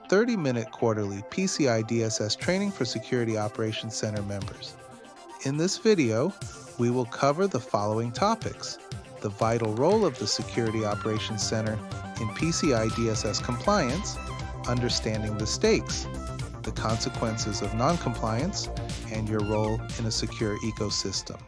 30-minute quarterly PCI DSS training for Security Operations Center members. In this video, we will cover the following topics: the vital role of the Security Operations Center in PCI DSS compliance, understanding the stakes, the consequences of non-compliance, and your role in a secure ecosystem.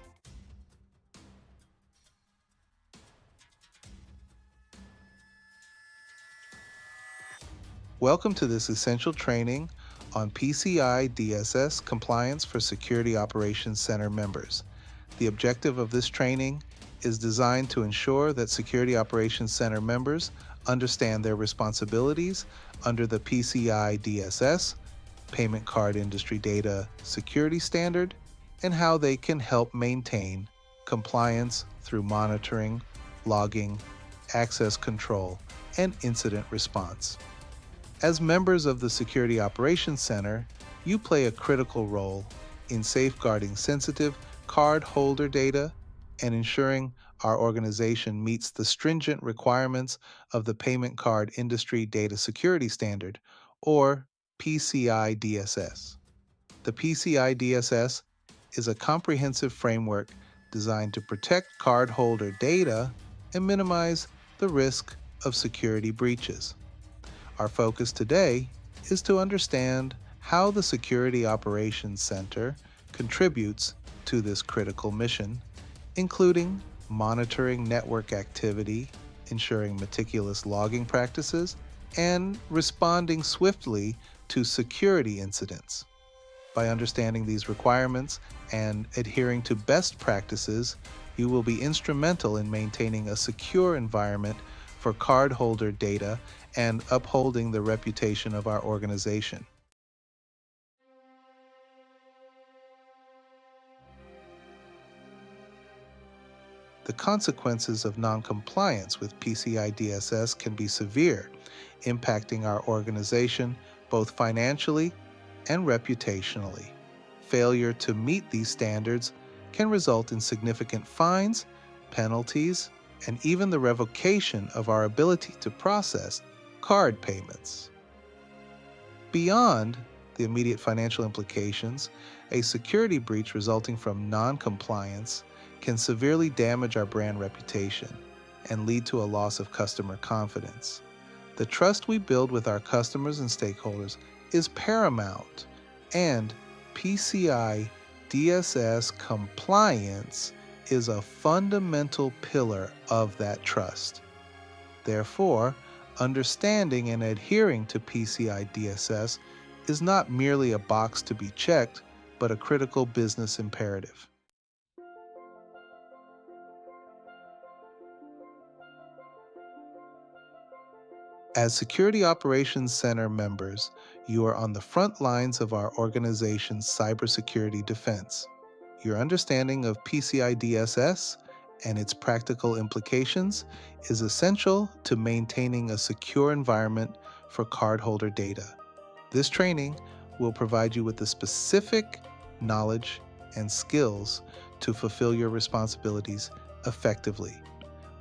Welcome to this essential training on PCI DSS compliance for Security Operations Center members. The objective of this training is designed to ensure that Security Operations Center members understand their responsibilities under the PCI DSS, Payment Card Industry Data Security Standard, and how they can help maintain compliance through monitoring, logging, access control, and incident response. As members of the Security Operations Center, you play a critical role in safeguarding sensitive cardholder data and ensuring our organization meets the stringent requirements of the Payment Card Industry Data Security Standard, or PCI DSS. The PCI DSS is a comprehensive framework designed to protect cardholder data and minimize the risk of security breaches. Our focus today is to understand how the Security Operations Center contributes to this critical mission, including monitoring network activity, ensuring meticulous logging practices, and responding swiftly to security incidents. By understanding these requirements and adhering to best practices, you will be instrumental in maintaining a secure environment for cardholder data and upholding the reputation of our organization. The consequences of non-compliance with PCI DSS can be severe, impacting our organization both financially and reputationally. Failure to meet these standards can result in significant fines, penalties, and even the revocation of our ability to process card payments. Beyond the immediate financial implications, a security breach resulting from non-compliance can severely damage our brand reputation and lead to a loss of customer confidence. The trust we build with our customers and stakeholders is paramount, and PCI DSS compliance is a fundamental pillar of that trust. Therefore, understanding and adhering to PCI DSS is not merely a box to be checked, but a critical business imperative. As Security Operations Center members, you are on the front lines of our organization's cybersecurity defense. Your understanding of PCI DSS and its practical implications is essential to maintaining a secure environment for cardholder data. This training will provide you with the specific knowledge and skills to fulfill your responsibilities effectively.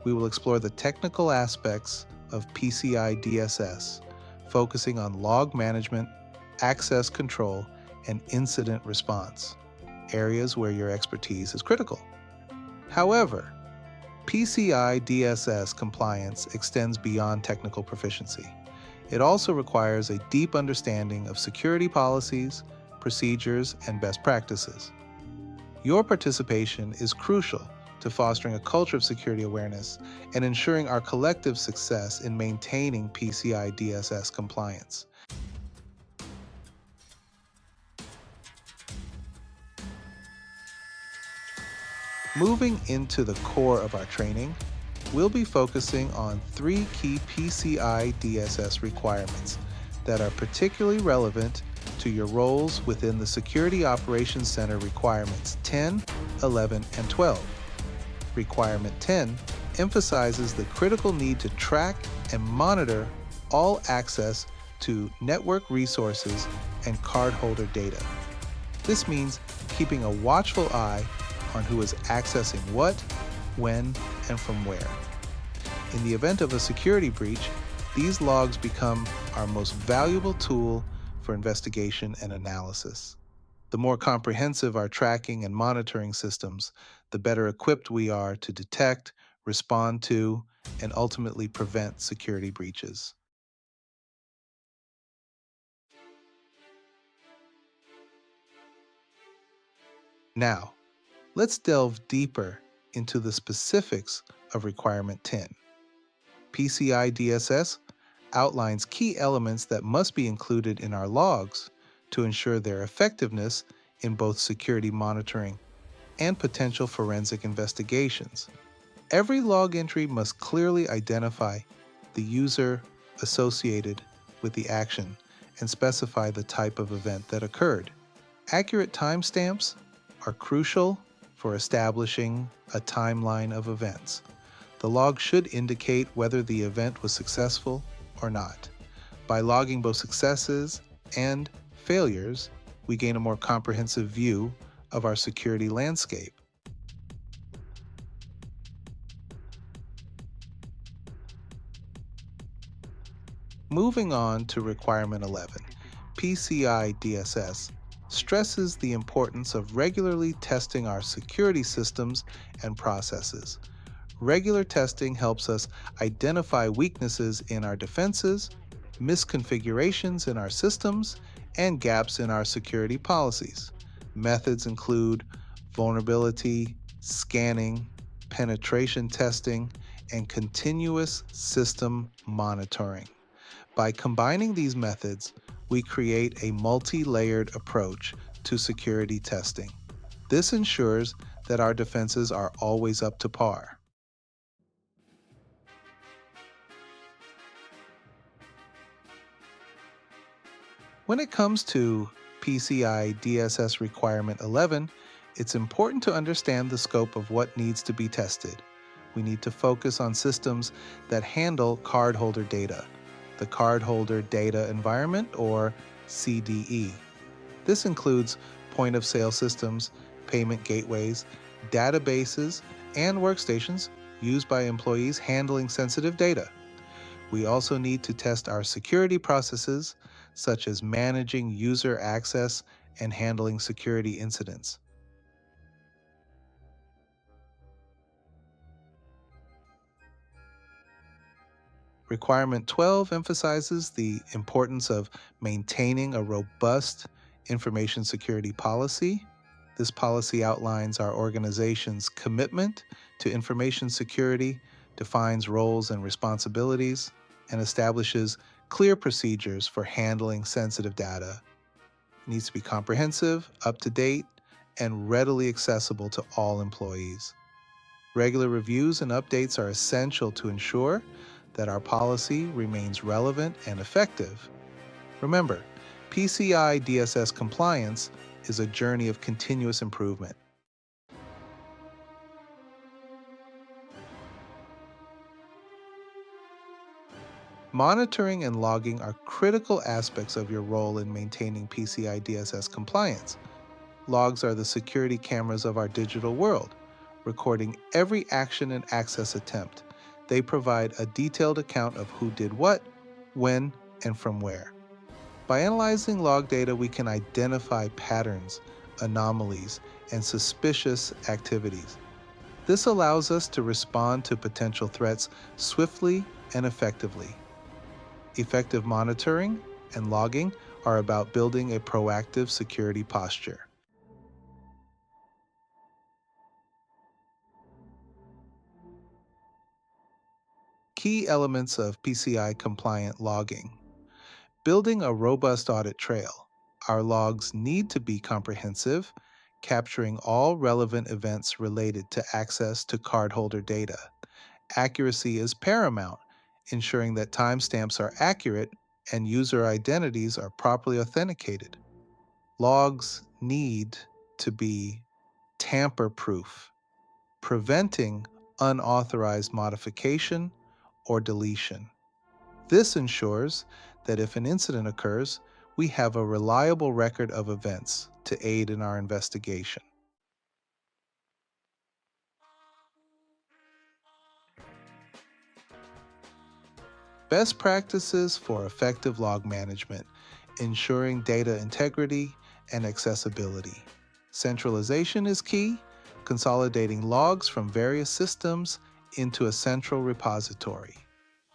We will explore the technical aspects of PCI DSS, focusing on log management, access control, and incident response, areas where your expertise is critical. However, PCI DSS compliance extends beyond technical proficiency. It also requires a deep understanding of security policies, procedures, and best practices. Your participation is crucial to fostering a culture of security awareness and ensuring our collective success in maintaining PCI DSS compliance. Moving into the core of our training, we'll be focusing on 3 key PCI DSS requirements that are particularly relevant to your roles within the Security Operations Center requirements 10, 11, and 12. Requirement 10 emphasizes the critical need to track and monitor all access to network resources and cardholder data. This means keeping a watchful eye on who is accessing what, when, and from where. In the event of a security breach, these logs become our most valuable tool for investigation and analysis. The more comprehensive our tracking and monitoring systems, the better equipped we are to detect, respond to, and ultimately prevent security breaches. Now, let's delve deeper into the specifics of Requirement 10. PCI DSS outlines key elements that must be included in our logs to ensure their effectiveness in both security monitoring and potential forensic investigations. Every log entry must clearly identify the user associated with the action and specify the type of event that occurred. Accurate timestamps are crucial for establishing a timeline of events. The log should indicate whether the event was successful or not. By logging both successes and failures, we gain a more comprehensive view of our security landscape. Moving on to Requirement 11, PCI DSS stresses the importance of regularly testing our security systems and processes. Regular testing helps us identify weaknesses in our defenses, misconfigurations in our systems, and gaps in our security policies. Methods include vulnerability scanning, penetration testing, and continuous system monitoring. By combining these methods, we create a multi-layered approach to security testing. This ensures that our defenses are always up to par. When it comes to PCI DSS Requirement 11, it's important to understand the scope of what needs to be tested. We need to focus on systems that handle cardholder data, the Cardholder Data Environment, or CDE. This includes point of sale systems, payment gateways, databases, and workstations used by employees handling sensitive data. We also need to test our security processes, such as managing user access and handling security incidents. Requirement 12 emphasizes the importance of maintaining a robust information security policy. This policy outlines our organization's commitment to information security, defines roles and responsibilities, and establishes clear procedures for handling sensitive data. It needs to be comprehensive, up to date, and readily accessible to all employees. Regular reviews and updates are essential to ensure that our policy remains relevant and effective. Remember, PCI DSS compliance is a journey of continuous improvement. Monitoring and logging are critical aspects of your role in maintaining PCI DSS compliance. Logs are the security cameras of our digital world, recording every action and access attempt. They provide a detailed account of who did what, when, and from where. By analyzing log data, we can identify patterns, anomalies, and suspicious activities. This allows us to respond to potential threats swiftly and effectively. Effective monitoring and logging are about building a proactive security posture. Key elements of PCI compliant logging. Building a robust audit trail. Our logs need to be comprehensive, capturing all relevant events related to access to cardholder data. Accuracy is paramount, ensuring that timestamps are accurate and user identities are properly authenticated. Logs need to be tamper-proof, preventing unauthorized modification or deletion. This ensures that if an incident occurs, we have a reliable record of events to aid in our investigation. Best practices for effective log management, ensuring data integrity and accessibility. Centralization is key, consolidating logs from various systems into a central repository.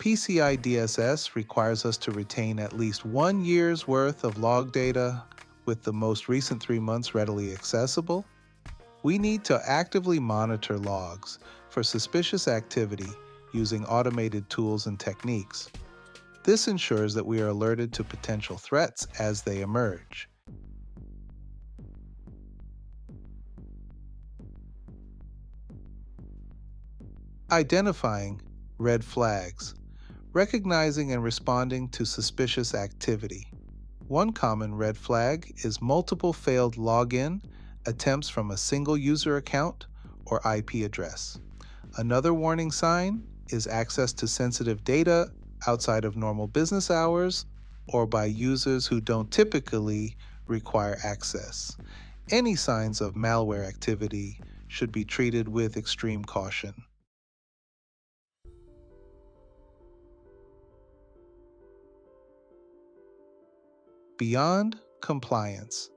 PCI DSS requires us to retain at least 1 year's worth of log data, with the most recent 3 months readily accessible. We need to actively monitor logs for suspicious activity using automated tools and techniques. This ensures that we are alerted to potential threats as they emerge. Identifying red flags, recognizing and responding to suspicious activity. One common red flag is multiple failed login attempts from a single user account or IP address. Another warning sign is access to sensitive data outside of normal business hours or by users who don't typically require access. Any signs of malware activity should be treated with extreme caution. Beyond compliance,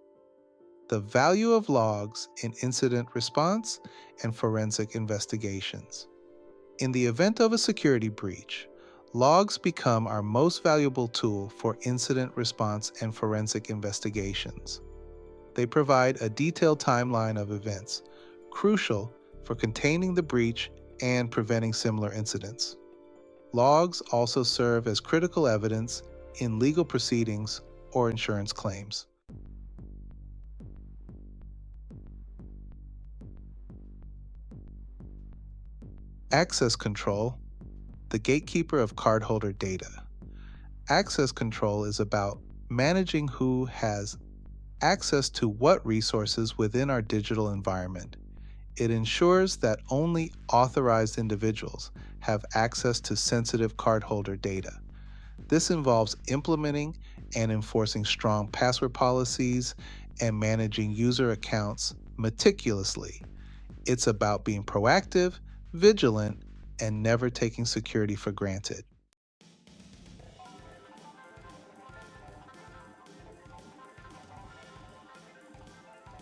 the value of logs in incident response and forensic investigations. In the event of a security breach, logs become our most valuable tool for incident response and forensic investigations. They provide a detailed timeline of events, crucial for containing the breach and preventing similar incidents. Logs also serve as critical evidence in legal proceedings or insurance claims. Access control, the gatekeeper of cardholder data. Access control is about managing who has access to what resources within our digital environment. It ensures that only authorized individuals have access to sensitive cardholder data. This involves implementing and enforcing strong password policies and managing user accounts meticulously. It's about being proactive, vigilant, and never taking security for granted.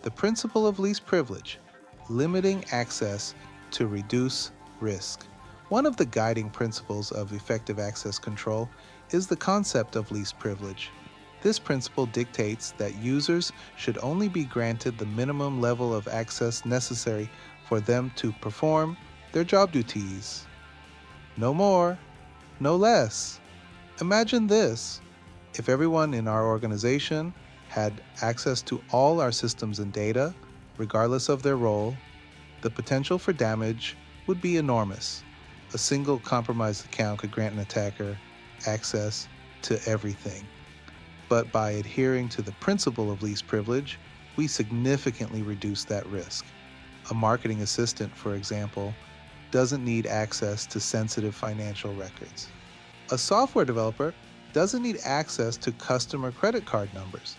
The principle of least privilege, limiting access to reduce risk. One of the guiding principles of effective access control is the concept of least privilege. This principle dictates that users should only be granted the minimum level of access necessary for them to perform their job duties. No more, no less. Imagine this: if everyone in our organization had access to all our systems and data, regardless of their role, the potential for damage would be enormous. A single compromised account could grant an attacker access to everything. But by adhering to the principle of least privilege, we significantly reduce that risk. A marketing assistant, for example, doesn't need access to sensitive financial records. A software developer doesn't need access to customer credit card numbers.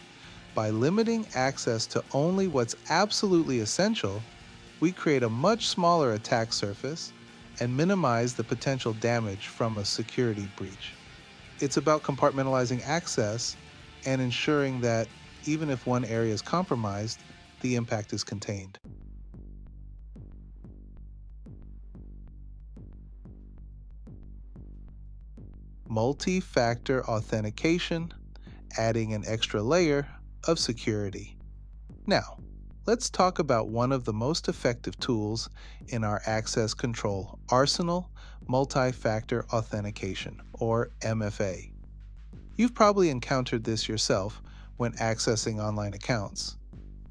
By limiting access to only what's absolutely essential, we create a much smaller attack surface and minimize the potential damage from a security breach. It's about compartmentalizing access and ensuring that even if one area is compromised, the impact is contained. Multi-factor authentication, adding an extra layer of security. Now, let's talk about one of the most effective tools in our access control arsenal, multi-factor authentication, or MFA. You've probably encountered this yourself when accessing online accounts.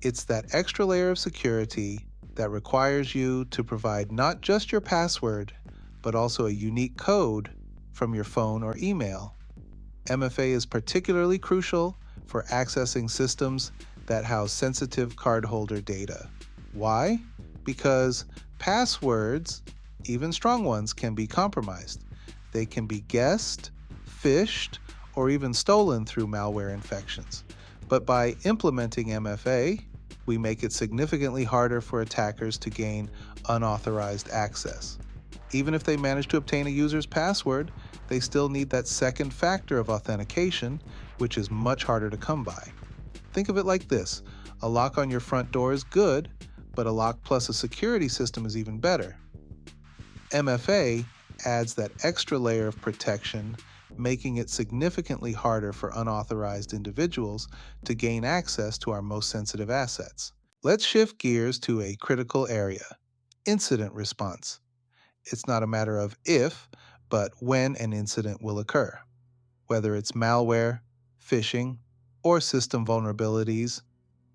It's that extra layer of security that requires you to provide not just your password, but also a unique code from your phone or email. MFA is particularly crucial for accessing systems that house sensitive cardholder data. Why? Because passwords, even strong ones, can be compromised. They can be guessed, phished, or even stolen through malware infections. But by implementing MFA, we make it significantly harder for attackers to gain unauthorized access. Even if they manage to obtain a user's password, they still need that second factor of authentication, which is much harder to come by. Think of it like this: a lock on your front door is good, but a lock plus a security system is even better. MFA adds that extra layer of protection, making it significantly harder for unauthorized individuals to gain access to our most sensitive assets. Let's shift gears to a critical area: incident response. It's not a matter of if, but when an incident will occur. Whether it's malware, phishing, or system vulnerabilities,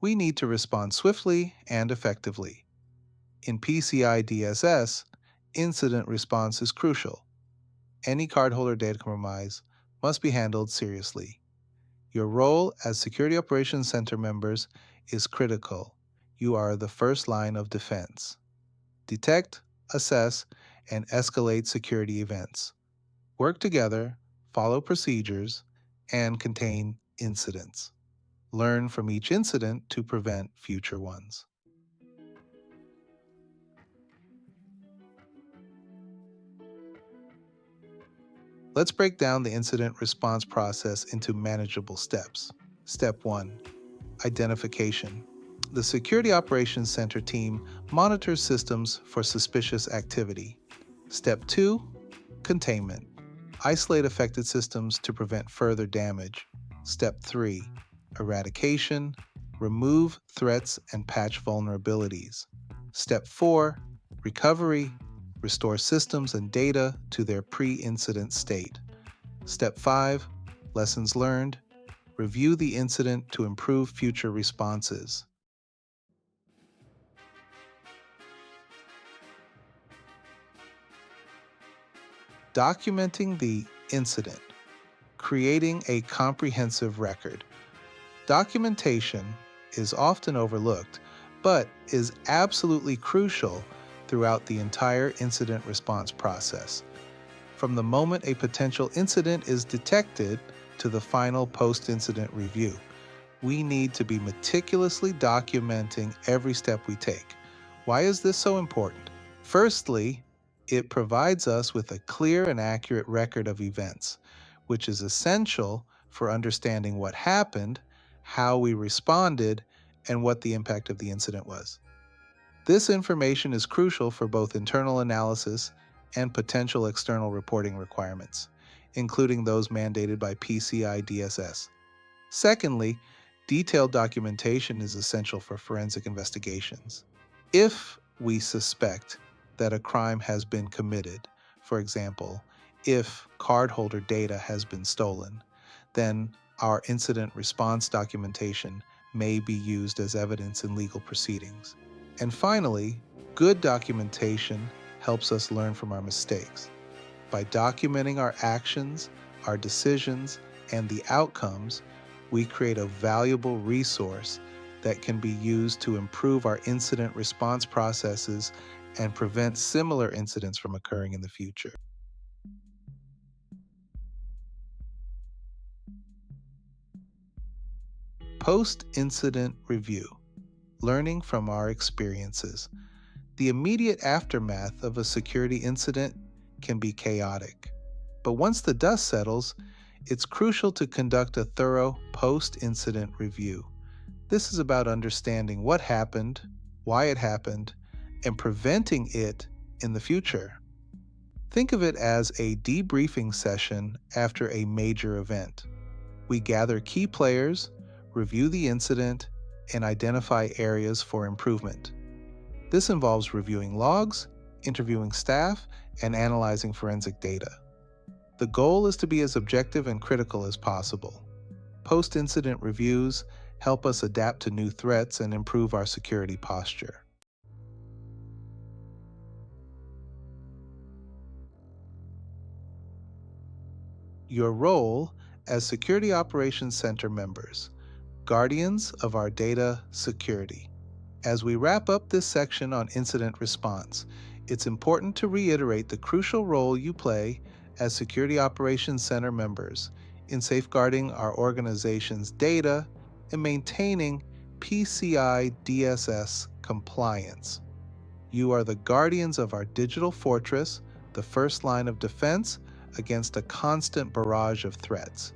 we need to respond swiftly and effectively. In PCI DSS, incident response is crucial. Any cardholder data compromise must be handled seriously. Your role as Security Operations Center members is critical. You are the first line of defense. Detect, assess, and escalate security events. Work together, follow procedures, and contain incidents. Learn from each incident to prevent future ones. Let's break down the incident response process into manageable steps. Step 1. Identification. The Security Operations Center team monitors systems for suspicious activity. Step 2. Containment. Isolate affected systems to prevent further damage. Step 3. Eradication. Remove threats and patch vulnerabilities. Step 4. Recovery. Restore systems and data to their pre-incident state. Step 5. Lessons learned. Review the incident to improve future responses. Documenting the incident. Creating a comprehensive record. Documentation is often overlooked, but is absolutely crucial throughout the entire incident response process. From the moment a potential incident is detected to the final post-incident review, we need to be meticulously documenting every step we take. Why is this so important? Firstly, it provides us with a clear and accurate record of events, which is essential for understanding what happened, how we responded, and what the impact of the incident was. This information is crucial for both internal analysis and potential external reporting requirements, including those mandated by PCI DSS. Secondly, detailed documentation is essential for forensic investigations. If we suspect that a crime has been committed, for example, if cardholder data has been stolen, then our incident response documentation may be used as evidence in legal proceedings. And finally, good documentation helps us learn from our mistakes. By documenting our actions, our decisions, and the outcomes, we create a valuable resource that can be used to improve our incident response processes and prevent similar incidents from occurring in the future. Post-incident review. Learning from our experiences. The immediate aftermath of a security incident can be chaotic. But once the dust settles, it's crucial to conduct a thorough post-incident review. This is about understanding what happened, why it happened, and preventing it in the future. Think of it as a debriefing session after a major event. We gather key players, review the incident, and identify areas for improvement. This involves reviewing logs, interviewing staff, and analyzing forensic data. The goal is to be as objective and critical as possible. Post-incident reviews help us adapt to new threats and improve our security posture. Your role as Security Operations Center members, guardians of our data security. As we wrap up this section on incident response, it's important to reiterate the crucial role you play as Security Operations Center members in safeguarding our organization's data and maintaining PCI DSS compliance. You are the guardians of our digital fortress, the the first line of defense against a constant barrage of threats.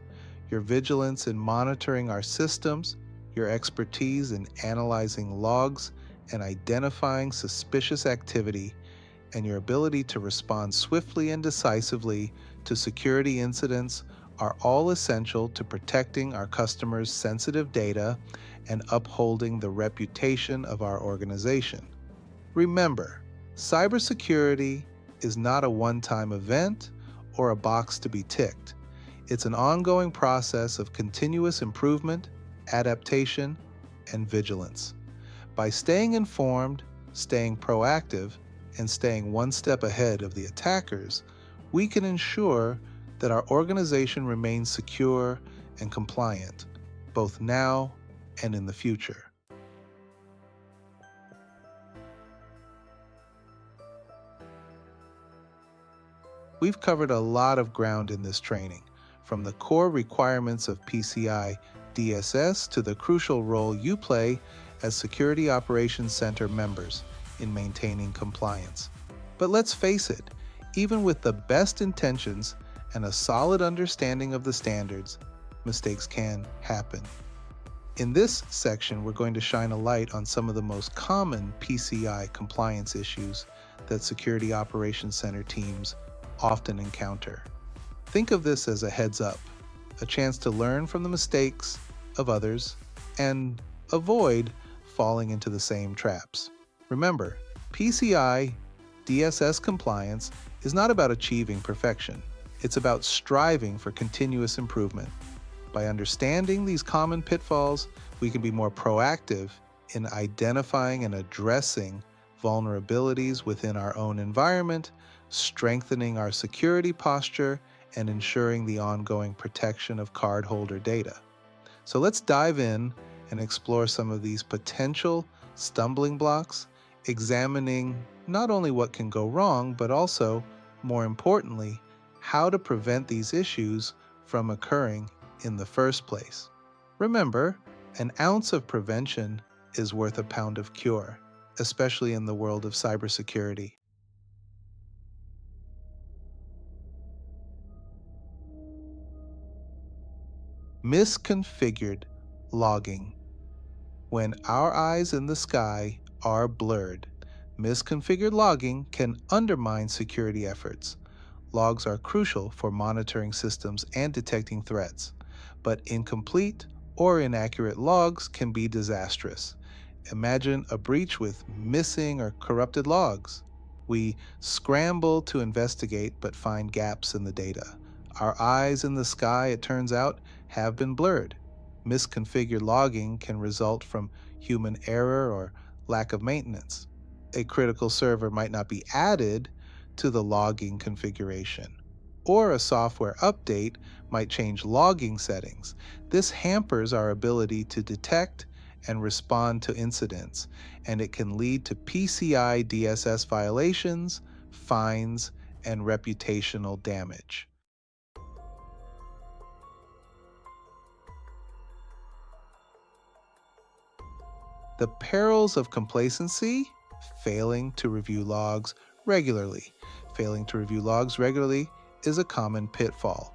Your vigilance in monitoring our systems, your expertise in analyzing logs and identifying suspicious activity, and your ability to respond swiftly and decisively to security incidents are all essential to protecting our customers' sensitive data and upholding the reputation of our organization. Remember, cybersecurity is not a one-time event or a box to be ticked. It's an ongoing process of continuous improvement, adaptation, and vigilance. By staying informed, staying proactive, and staying one step ahead of the attackers, we can ensure that our organization remains secure and compliant, both now and in the future. We've covered a lot of ground in this training, from the core requirements of PCI DSS to the crucial role you play as Security Operations Center members in maintaining compliance. But let's face it, even with the best intentions and a solid understanding of the standards, mistakes can happen. In this section, we're going to shine a light on some of the most common PCI compliance issues that Security Operations Center teams often encounter. Think of this as a heads up, a chance to learn from the mistakes of others and avoid falling into the same traps. Remember, PCI DSS compliance is not about achieving perfection. It's about striving for continuous improvement. By understanding these common pitfalls, we can be more proactive in identifying and addressing vulnerabilities within our own environment, strengthening our security posture, and ensuring the ongoing protection of cardholder data. So let's dive in and explore some of these potential stumbling blocks, examining not only what can go wrong, but also, more importantly, how to prevent these issues from occurring in the first place. Remember, an ounce of prevention is worth a pound of cure, especially in the world of cybersecurity. Misconfigured logging. When our eyes in the sky are blurred, misconfigured logging can undermine security efforts. Logs are crucial for monitoring systems and detecting threats, but incomplete or inaccurate logs can be disastrous. Imagine a breach with missing or corrupted logs. We scramble to investigate but find gaps in the data. Our eyes in the sky, it turns out, have been blurred. Misconfigured logging can result from human error or lack of maintenance. A critical server might not be added to the logging configuration, or a software update might change logging settings. This hampers our ability to detect and respond to incidents, and it can lead to PCI DSS violations, fines, and reputational damage. The perils of complacency: failing to review logs regularly. Failing to review logs regularly is a common pitfall.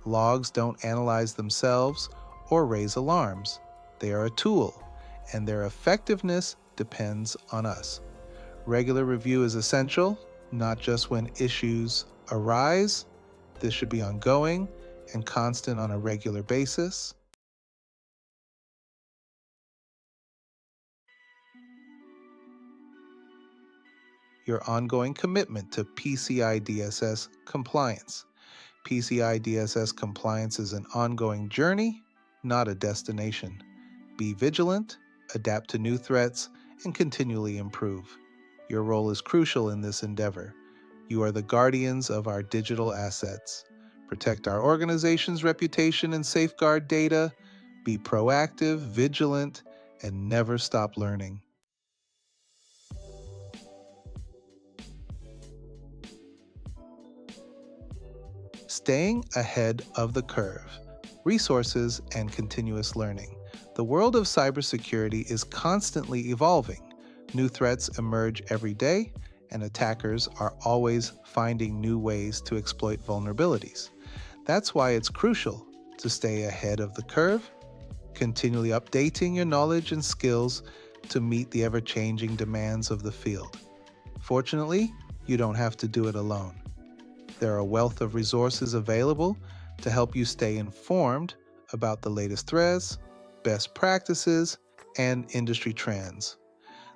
Logs don't analyze themselves or raise alarms. They are a tool, and their effectiveness depends on us. Regular review is essential, not just when issues arise. This should be ongoing and constant on a regular basis. Your ongoing commitment to PCI DSS compliance. PCI DSS compliance is an ongoing journey, not a destination. Be vigilant, adapt to new threats, and continually improve. Your role is crucial in this endeavor. You are the guardians of our digital assets. Protect our organization's reputation and safeguard data. Be proactive, vigilant, and never stop learning. Staying ahead of the curve. Resources and continuous learning. The world of cybersecurity is constantly evolving. New threats emerge every day, and attackers are always finding new ways to exploit vulnerabilities. That's why it's crucial to stay ahead of the curve, continually updating your knowledge and skills to meet the ever-changing demands of the field. Fortunately, you don't have to do it alone. There are a wealth of resources available to help you stay informed about the latest threats, best practices, and industry trends.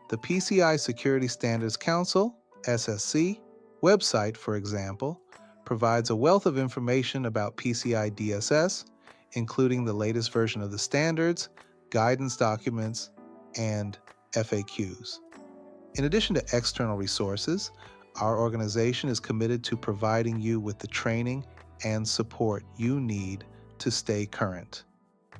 The PCI Security Standards Council, SSC, website, for example, provides a wealth of information about PCI DSS, including the latest version of the standards, guidance documents, and FAQs. In addition to external resources, our organization is committed to providing you with the training and support you need to stay current.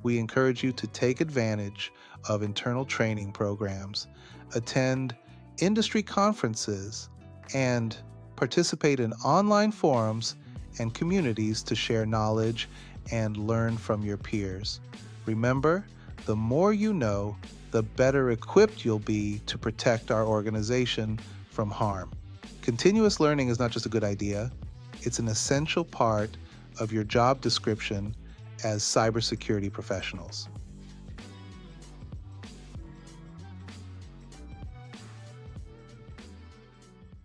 We encourage you to take advantage of internal training programs, attend industry conferences, and participate in online forums and communities to share knowledge and learn from your peers. Remember, the more you know, the better equipped you'll be to protect our organization from harm. Continuous learning is not just a good idea, it's an essential part of your job description as cybersecurity professionals.